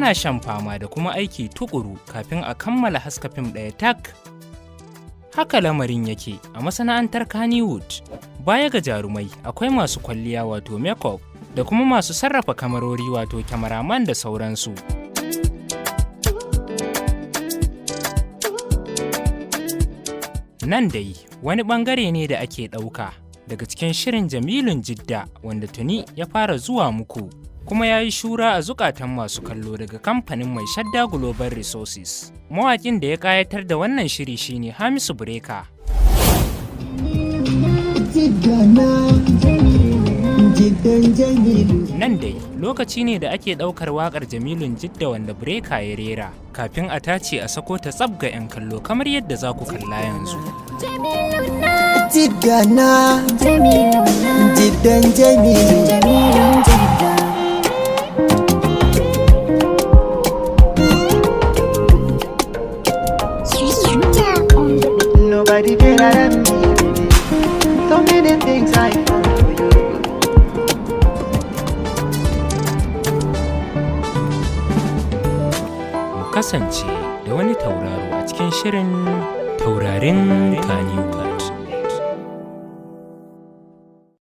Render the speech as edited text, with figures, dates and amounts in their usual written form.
ana shan fama da kuma aiki tukuru kafin a kammala haska fim ɗaya tak. Haka lamarin yake a masana'antar Kannywood. Baya ga jarumai, akwai masu kwalliya wato makeup da kuma masu sarrafa kamarori wato kyamaraman da sauransu. Nan dai wani ɓangare ne da ake ɗauka daga cikin shirin Jamilun Jidda wanda tuni ya fara zuwa muku kuma ya yi shura a zukatan masu kallo daga kamfanin mai Shadda Global Resources. Mawaƙin da ya ƙayatar da wannan shiri shine Hamisu Breaker. Nan dai lokaci ne da ake ɗaukar waƙar Jamilun Jidda wanda Breaker ya rera kafin a tace a sako ta tsab ga 'yan kallo kamar yadda za ku kalla yanzu. Jidda Jiddan Jamilun Jidda. Nobody better than me, baby. So many things I found for you. Mu kasance da wani tauraro a cikin shirin Taurarin Kannywood.